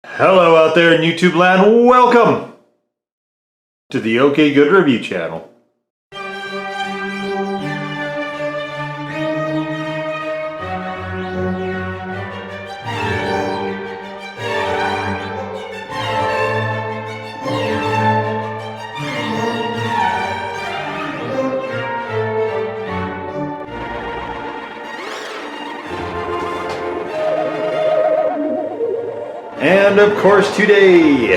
Hello out there in YouTube land, welcome to the OKGoodReview channel. And of course today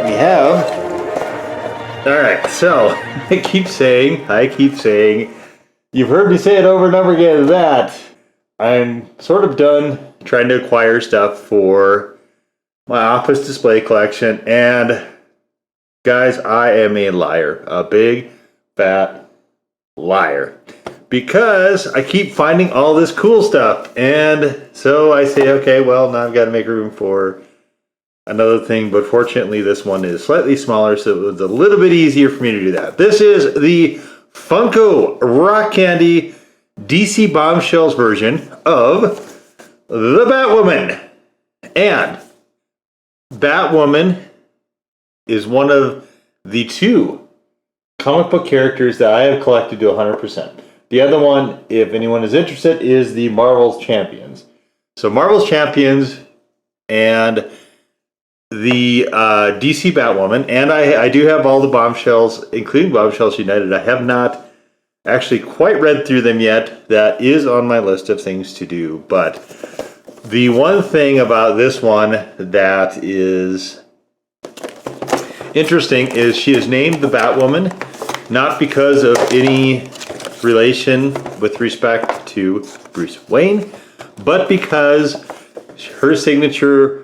we have, alright, so I keep saying, you've heard me say it over and over again that I'm sort of done trying to acquire stuff for my office display collection, and guys, I am a liar, a big fat liar, because I keep finding all this cool stuff, and so I say, okay, well, now I've got to make room for another thing, but fortunately this one is slightly smaller, so it was a little bit easier for me to do that. This is the Funko Rock Candy DC Bombshells version of the Batwoman. And Batwoman is one of the two comic book characters that I have collected to 100%. The other one, if anyone is interested, is the Marvel's Champions. So Marvel's Champions and the DC Batwoman, and I do have all the Bombshells, including Bombshells United. I have not actually quite read through them yet. That is on my list of things to do. But the one thing about this one that is interesting is she is named the Batwoman, not because of any relation with respect to Bruce Wayne, but because her signature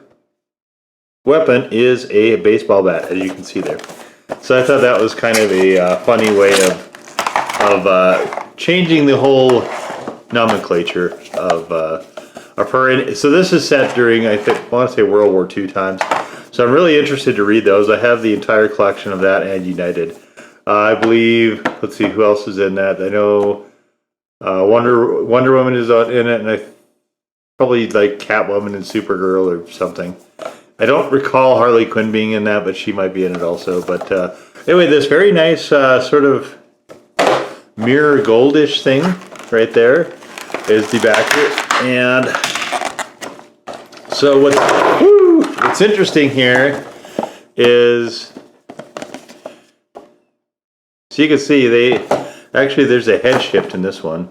weapon is a baseball bat, as you can see there. So I thought that was kind of a funny way of changing the whole nomenclature of her. And so this is set during, I want to say, World War II times. So I'm really interested to read those. I have the entire collection of that and United. I believe, let's see, who else is in that? I know Wonder Woman is in it, and I probably like Catwoman and Supergirl or something. I don't recall Harley Quinn being in that, but she might be in it also. But anyway, this very nice sort of mirror goldish thing right there is the backer. And so what's interesting here is, so you can see there's a head shift in this one.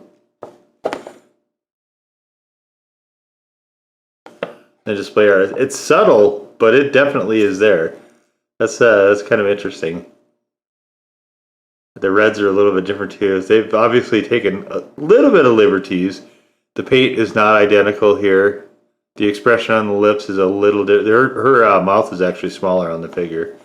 The display art. It's subtle, but it definitely is there. That's kind of interesting. The reds are a little bit different too. They've obviously taken a little bit of liberties. The paint is not identical here. The expression on the lips is a little different. Her mouth is actually smaller on the figure.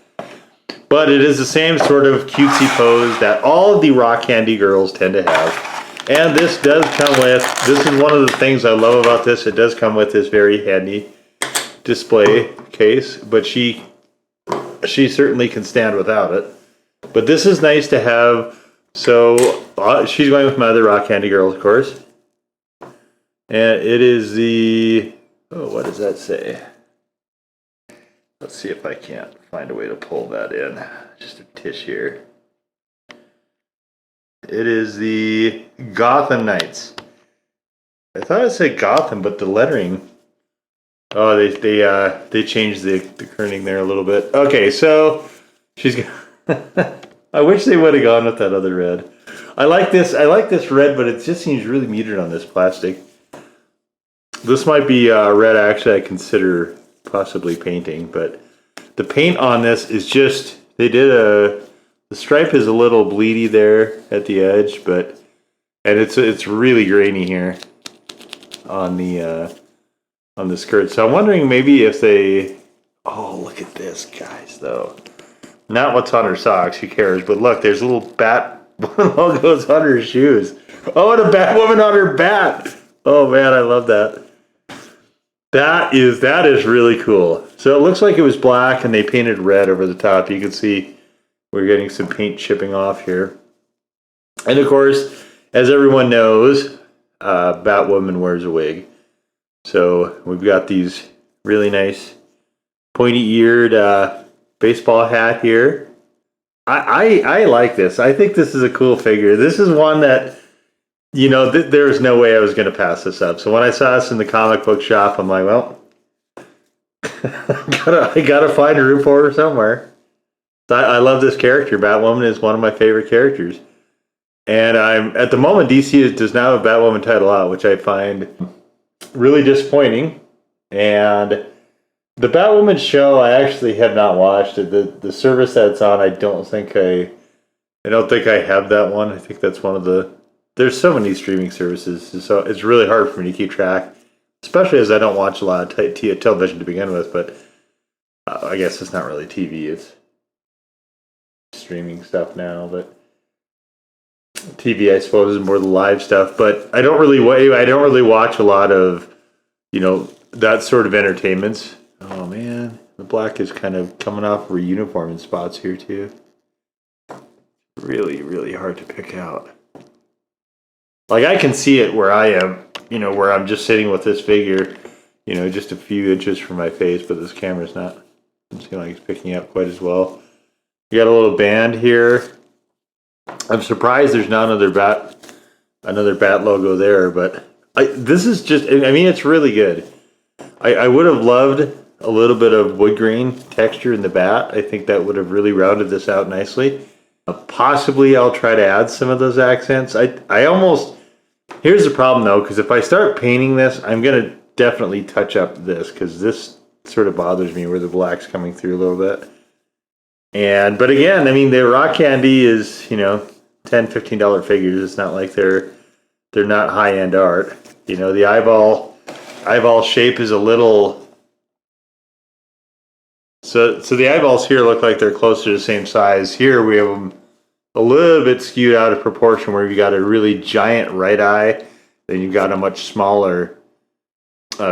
But it is the same sort of cutesy pose that all of the rock candy girls tend to have. And this does come with, this is one of the things I love about this, it does come with this very handy display case, but she certainly can stand without it. But this is nice to have. So she's going with my other rock candy girls, of course. And it is the, oh, what does that say? Let's see if I can't find a way to pull that in. Just a tish here. It is the Gotham Knights. I thought it said Gotham, but the lettering. Oh, they changed the kerning there a little bit. Okay, so she's. I wish they would have gone with that other red. I like this red, but it just seems really muted on this plastic. This might be red actually I consider possibly painting, but the paint on this is just, the stripe is a little bleedy there at the edge, and it's really grainy here on the skirt. So I'm wondering maybe if they, oh, look at this, guys, though. Not what's on her socks, who cares? But look, there's little bat logos on her shoes. Oh, and a Batwoman on her bat. Oh man, I love that. That is really cool. So it looks like it was black and they painted red over the top. You can see we're getting some paint chipping off here. And of course, as everyone knows, Batwoman wears a wig. So we've got these really nice pointy-eared baseball hat here. I like this. I think this is a cool figure. This is one that, you know, there was no way I was going to pass this up. So when I saw this in the comic book shop, I'm like, well, I gotta find a room for her somewhere. I love this character. Batwoman is one of my favorite characters. And I'm at the moment, DC does not have a Batwoman title out, which I find really disappointing. And the Batwoman show, I actually have not watched. The service that's on, I don't think I have that one. I think that's one of the. There's so many streaming services, so it's really hard for me to keep track, especially as I don't watch a lot of television to begin with. But I guess it's not really TV; it's streaming stuff now. But TV, I suppose, is more the live stuff. But I don't really watch a lot of, you know, that sort of entertainments. Oh man, the black is kind of coming off for uniform in spots here too. Really, really hard to pick out. Like I can see it where I am, you know, where I'm just sitting with this figure, you know, just a few inches from my face, but this camera's not, doesn't seem like it's picking up quite as well. You got a little band here. I'm surprised there's not another bat logo there, but this is just, I mean, it's really good. I would have loved a little bit of wood grain texture in the bat. I think that would have really rounded this out nicely. Possibly I'll try to add some of those accents. I almost, here's the problem though, because if I start painting this, I'm going to definitely touch up this, because this sort of bothers me where the black's coming through a little bit. But again, I mean, the rock candy is, you know, $10, $15 figures. It's not like they're not high-end art. You know, the eyeball shape is a little. So the eyeballs here look like they're close to the same size. Here we have them a little bit skewed out of proportion, where you got a really giant right eye, then you've got a much smaller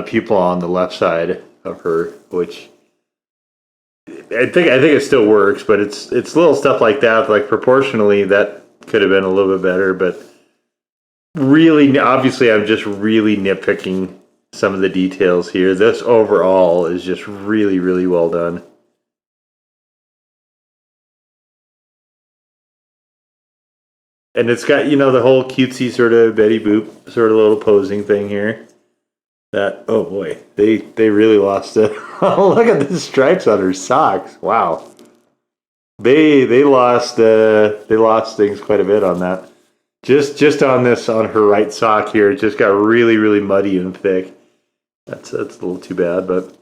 pupil on the left side of her, which I think it still works, but it's little stuff like that. Like proportionally, that could have been a little bit better, but really, obviously, I'm just really nitpicking some of the details here. This overall is just really, really well done. And it's got, you know, the whole cutesy sort of Betty Boop sort of little posing thing here. That, oh boy, they really lost it. Oh, look at the stripes on her socks. Wow. They lost things quite a bit on that. Just on her right sock here, it just got really, really muddy and thick. That's a little too bad, but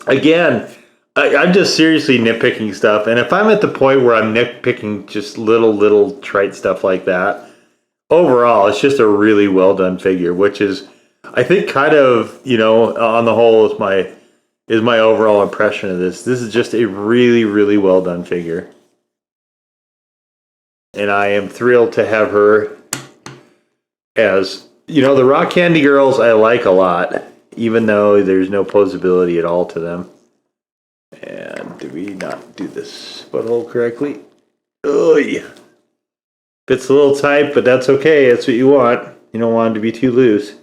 again, I'm just seriously nitpicking stuff. And if I'm at the point where I'm nitpicking just little trite stuff like that, overall, it's just a really well done figure, which is, I think, kind of, you know, on the whole, is my overall impression of this. This is just a really, really well done figure. And I am thrilled to have her as, you know, the Rock Candy Girls I like a lot, even though there's no posability at all to them. And did we not do this butthole correctly? Oy. Fits a little tight, but that's okay. That's what you want. You don't want it to be too loose.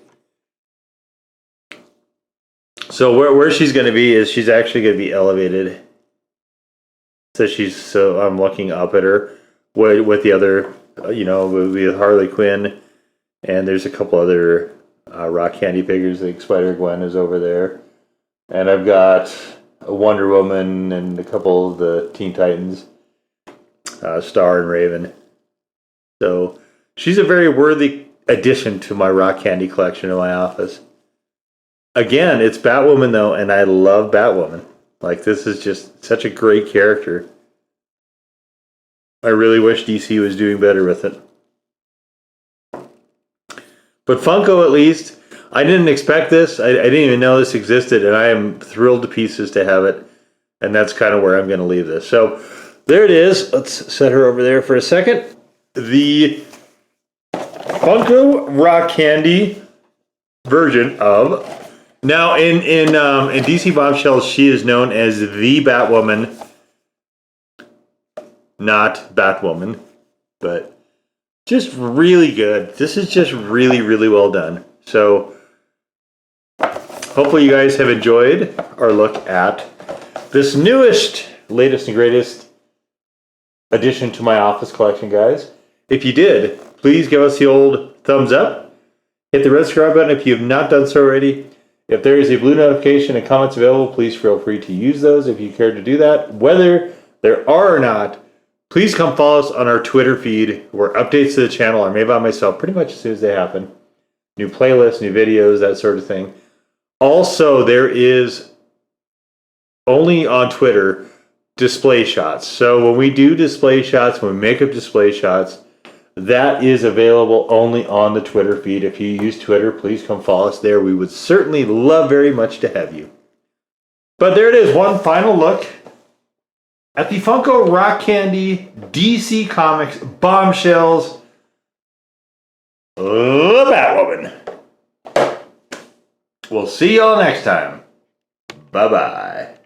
So where she's going to be is she's actually going to be elevated. So I'm looking up at her with the other, you know, with Harley Quinn, and there's a couple other Rock Candy figures. Like Spider-Gwen is over there, and I've got a Wonder Woman and a couple of the Teen Titans, Star and Raven. So she's a very worthy addition to my Rock Candy collection in my office. Again, it's Batwoman though, and I love Batwoman. Like, this is just such a great character. I really wish DC was doing better with it. But Funko, at least, I didn't expect this. I didn't even know this existed, and I am thrilled to pieces to have it. And that's kind of where I'm going to leave this. So there it is. Let's set her over there for a second. The Funko Rock Candy version of... Now, in DC Bombshells, she is known as the Batwoman, not Batwoman, but just really good. This is just really, really well done. So, hopefully you guys have enjoyed our look at this newest, latest and greatest addition to my office collection, guys. If you did, please give us the old thumbs up. Hit the red subscribe button if you have not done so already. If there is a blue notification and comments available, please feel free to use those if you care to do that. Whether there are or not, please come follow us on our Twitter feed, where updates to the channel are made by myself pretty much as soon as they happen. New playlists, new videos, that sort of thing. Also, there is, only on Twitter, display shots. So when we do display shots, when we make up display shots, that is available only on the Twitter feed. If you use Twitter, please come follow us there. We would certainly love very much to have you. But there it is, one final look at the Funko Rock Candy DC Comics Bombshells Batwoman. We'll see y'all next time. Bye-bye.